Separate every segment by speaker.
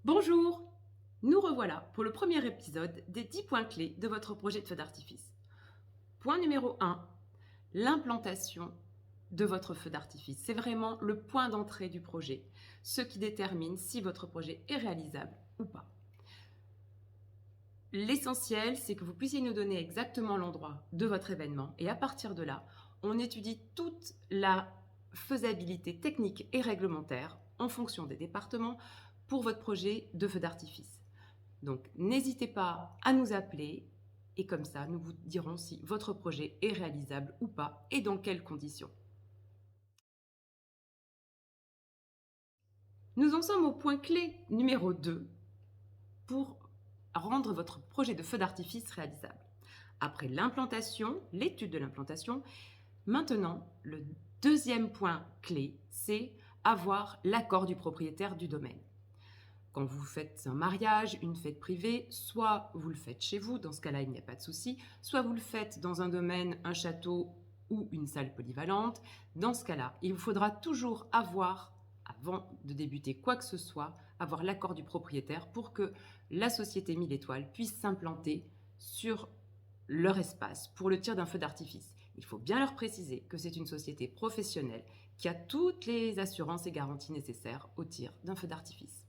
Speaker 1: Bonjour! Nous revoilà pour le premier épisode des 10 points clés de votre projet de feu d'artifice. Point numéro 1, l'implantation de votre feu d'artifice. C'est vraiment le point d'entrée du projet, ce qui détermine si votre projet est réalisable ou pas. L'essentiel, c'est que vous puissiez nous donner exactement l'endroit de votre événement et à partir de là, on étudie toute la faisabilité technique et réglementaire en fonction des départements pour votre projet de feu d'artifice. Donc, n'hésitez pas à nous appeler et comme ça, nous vous dirons si votre projet est réalisable ou pas et dans quelles conditions. Nous en sommes au point clé numéro 2 pour rendre votre projet de feu d'artifice réalisable. Après l'implantation, l'étude de l'implantation, maintenant, le deuxième point clé, c'est avoir l'accord du propriétaire du domaine. Quand vous faites un mariage, une fête privée, soit vous le faites chez vous, dans ce cas-là, il n'y a pas de souci, soit vous le faites dans un domaine, un château ou une salle polyvalente. Dans ce cas-là, il vous faudra toujours avoir, avant de débuter quoi que ce soit, avoir l'accord du propriétaire pour que la société 1000 étoiles puisse s'implanter sur leur espace pour le tir d'un feu d'artifice. Il faut bien leur préciser que c'est une société professionnelle qui a toutes les assurances et garanties nécessaires au tir d'un feu d'artifice.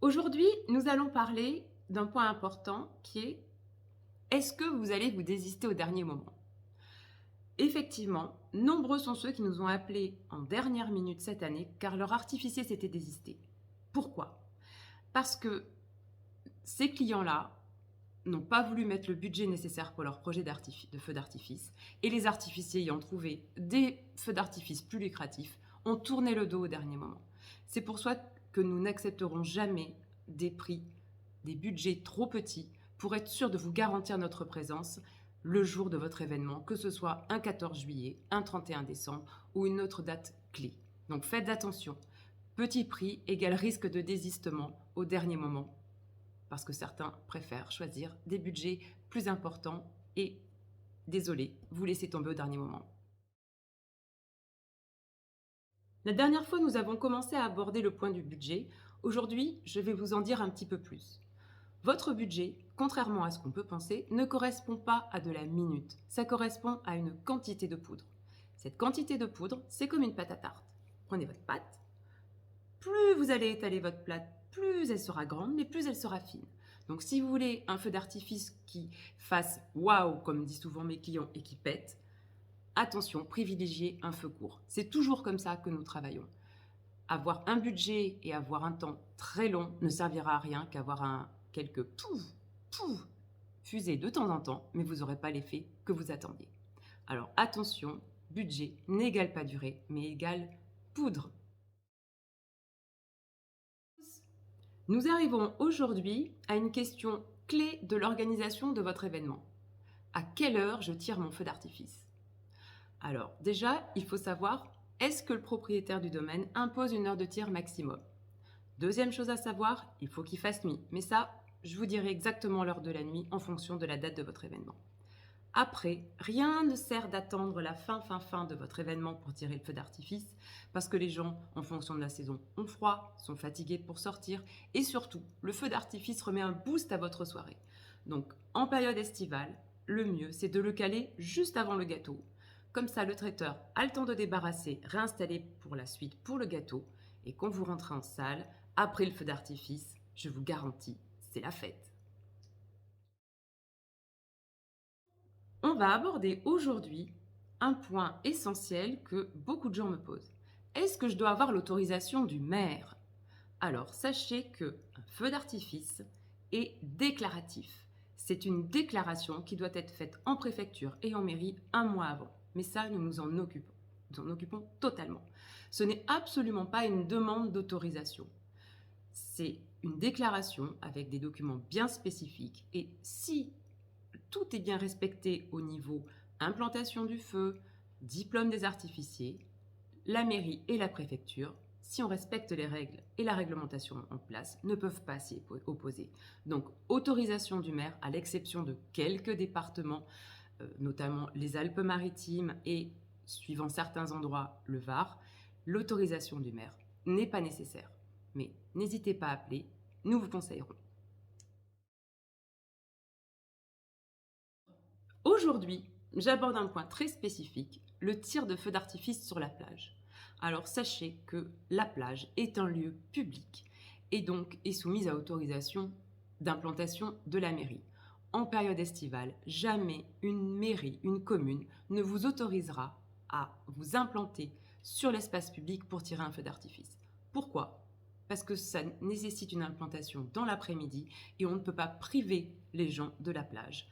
Speaker 1: Aujourd'hui, nous allons parler d'un point important qui est est-ce que vous allez vous désister au dernier moment? Effectivement, nombreux sont ceux qui nous ont appelés en dernière minute cette année car leur artificier s'était désisté. Pourquoi? Parce que ces clients-là n'ont pas voulu mettre le budget nécessaire pour leur projet de feu d'artifice et les artificiers ayant trouvé des feux d'artifice plus lucratifs ont tourné le dos au dernier moment. C'est pour ça que nous n'accepterons jamais des prix, des budgets trop petits pour être sûr de vous garantir notre présence le jour de votre événement, que ce soit un 14 juillet, un 31 décembre ou une autre date clé. Donc faites attention. Petit prix égale risque de désistement au dernier moment parce que certains préfèrent choisir des budgets plus importants et, désolé, vous laissez tomber au dernier moment. La dernière fois, nous avons commencé à aborder le point du budget. Aujourd'hui, je vais vous en dire un petit peu plus. Votre budget, contrairement à ce qu'on peut penser, ne correspond pas à de la minute. Ça correspond à une quantité de poudre. Cette quantité de poudre, c'est comme une pâte à tarte. Prenez votre pâte. Plus vous allez étaler votre pâte, plus elle sera grande, mais plus elle sera fine. Donc si vous voulez un feu d'artifice qui fasse waouh, comme disent souvent mes clients, et qui pète, attention, privilégiez un feu court. C'est toujours comme ça que nous travaillons. Avoir un budget et avoir un temps très long ne servira à rien qu'avoir quelques pouf fusées de temps en temps, mais vous n'aurez pas l'effet que vous attendiez. Alors attention, budget n'égale pas durée, mais égale poudre. Nous arrivons aujourd'hui à une question clé de l'organisation de votre événement. À quelle heure je tire mon feu d'artifice? Alors déjà, il faut savoir, est-ce que le propriétaire du domaine impose une heure de tir maximum? Deuxième chose à savoir, il faut qu'il fasse nuit. Mais ça, je vous dirai exactement l'heure de la nuit en fonction de la date de votre événement. Après, rien ne sert d'attendre la fin de votre événement pour tirer le feu d'artifice, parce que les gens, en fonction de la saison, ont froid, sont fatigués pour sortir, et surtout, le feu d'artifice remet un boost à votre soirée. Donc, en période estivale, le mieux, c'est de le caler juste avant le gâteau. Comme ça, le traiteur a le temps de débarrasser, réinstaller pour la suite pour le gâteau, et quand vous rentrez en salle, après le feu d'artifice, je vous garantis, c'est la fête. On va aborder aujourd'hui un point essentiel que beaucoup de gens me posent. Est-ce que je dois avoir l'autorisation du maire? Alors, sachez qu'un feu d'artifice est déclaratif. C'est une déclaration qui doit être faite en préfecture et en mairie un mois avant. Mais ça, nous nous en occupons. Nous en occupons totalement. Ce n'est absolument pas une demande d'autorisation. C'est une déclaration avec des documents bien spécifiques. Et si tout est bien respecté au niveau implantation du feu, diplôme des artificiers, la mairie et la préfecture, si on respecte les règles et la réglementation en place, ne peuvent pas s'y opposer. Donc, autorisation du maire, à l'exception de quelques départements, notamment les Alpes-Maritimes et, suivant certains endroits, le Var, l'autorisation du maire n'est pas nécessaire. Mais n'hésitez pas à appeler, nous vous conseillerons. Aujourd'hui, j'aborde un point très spécifique, le tir de feux d'artifice sur la plage. Alors sachez que la plage est un lieu public et donc est soumise à autorisation d'implantation de la mairie. En période estivale, jamais une mairie, une commune ne vous autorisera à vous implanter sur l'espace public pour tirer un feu d'artifice. Pourquoi ? Parce que ça nécessite une implantation dans l'après-midi et on ne peut pas priver les gens de la plage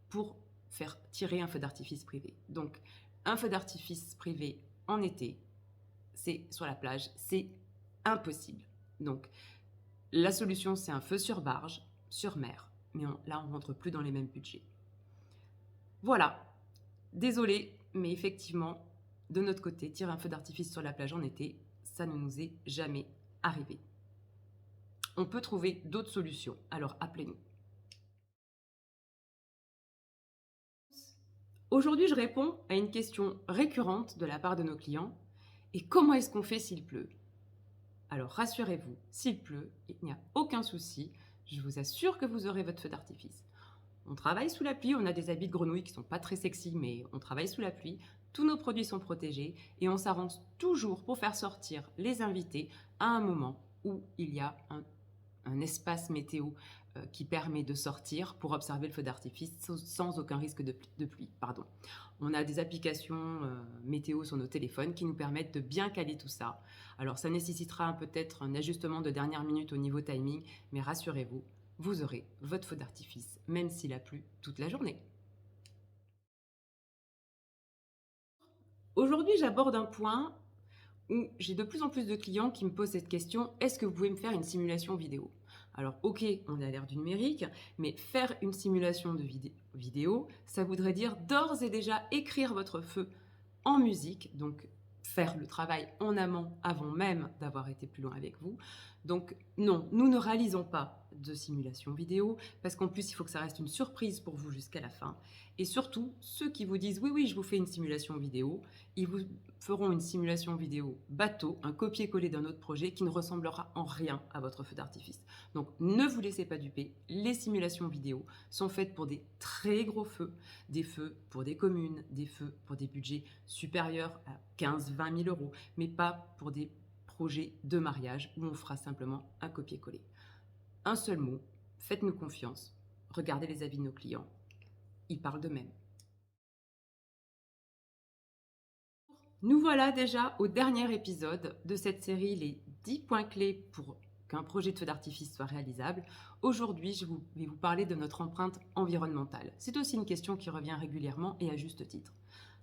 Speaker 1: pour faire tirer un feu d'artifice privé. Donc, un feu d'artifice privé en été, c'est sur la plage, c'est impossible. Donc, la solution, c'est un feu sur barge, sur mer. Mais là, on ne rentre plus dans les mêmes budgets. Voilà. Désolée, mais effectivement, de notre côté, tirer un feu d'artifice sur la plage en été, ça ne nous est jamais arrivé. On peut trouver d'autres solutions, alors appelez-nous. Aujourd'hui, je réponds à une question récurrente de la part de nos clients. Et comment est-ce qu'on fait s'il pleut ? Alors rassurez-vous, s'il pleut, il n'y a aucun souci. Je vous assure que vous aurez votre feu d'artifice. On travaille sous la pluie, on a des habits de grenouille qui ne sont pas très sexy, mais on travaille sous la pluie. Tous nos produits sont protégés et on s'arrange toujours pour faire sortir les invités à un moment où il y a un espace météo qui permet de sortir pour observer le feu d'artifice sans aucun risque de pluie. On a des applications météo sur nos téléphones qui nous permettent de bien caler tout ça. Alors ça nécessitera peut-être un ajustement de dernière minute au niveau timing, mais rassurez-vous, vous aurez votre feu d'artifice, même s'il a plu toute la journée. Aujourd'hui, j'aborde un point où j'ai de plus en plus de clients qui me posent cette question, est-ce que vous pouvez me faire une simulation vidéo ? Alors ok, on est à l'ère du numérique, mais faire une simulation de vidéo, ça voudrait dire d'ores et déjà écrire votre feu en musique, donc faire le travail en amont avant même d'avoir été plus loin avec vous. Donc non, nous ne réalisons pas de simulation vidéo parce qu'en plus il faut que ça reste une surprise pour vous jusqu'à la fin. Et surtout, ceux qui vous disent oui, je vous fais une simulation vidéo, ils vous feront une simulation vidéo bateau, un copier-coller d'un autre projet qui ne ressemblera en rien à votre feu d'artifice. Donc ne vous laissez pas duper, les simulations vidéo sont faites pour des très gros feux, des feux pour des communes, des feux pour des budgets supérieurs à 15-20 000 euros, mais pas pour des projets de mariage où on fera simplement un copier-coller. Un seul mot, faites-nous confiance, regardez les avis de nos clients, ils parlent d'eux-mêmes. Nous voilà déjà au dernier épisode de cette série, les 10 points clés pour qu'un projet de feu d'artifice soit réalisable. Aujourd'hui, je vais vous parler de notre empreinte environnementale. C'est aussi une question qui revient régulièrement et à juste titre.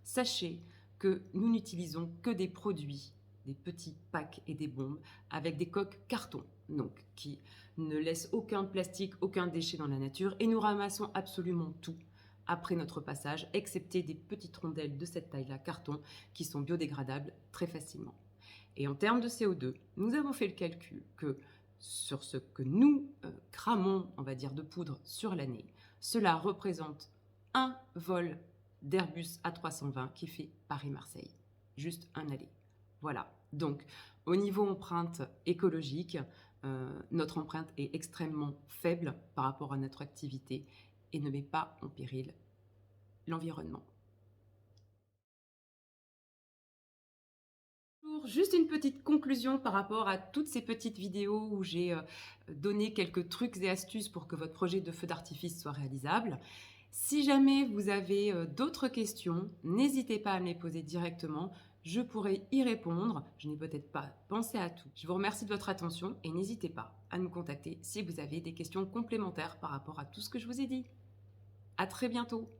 Speaker 1: Sachez que nous n'utilisons que des produits, des petits packs et des bombes avec des coques carton, donc qui ne laissent aucun plastique, aucun déchet dans la nature, et nous ramassons absolument tout après notre passage, excepté des petites rondelles de cette taille-là, carton, qui sont biodégradables très facilement. Et en termes de CO2, nous avons fait le calcul que sur ce que nous cramons, on va dire, de poudre sur l'année, cela représente un vol d'Airbus A320 qui fait Paris-Marseille. Juste un aller. Voilà. Donc, au niveau empreinte écologique, notre empreinte est extrêmement faible par rapport à notre activité et ne met pas en péril l'environnement. Juste une petite conclusion par rapport à toutes ces petites vidéos où j'ai donné quelques trucs et astuces pour que votre projet de feu d'artifice soit réalisable. Si jamais vous avez d'autres questions, n'hésitez pas à me les poser directement. Je pourrai y répondre. Je n'ai peut-être pas pensé à tout. Je vous remercie de votre attention et n'hésitez pas à nous contacter si vous avez des questions complémentaires par rapport à tout ce que je vous ai dit. À très bientôt.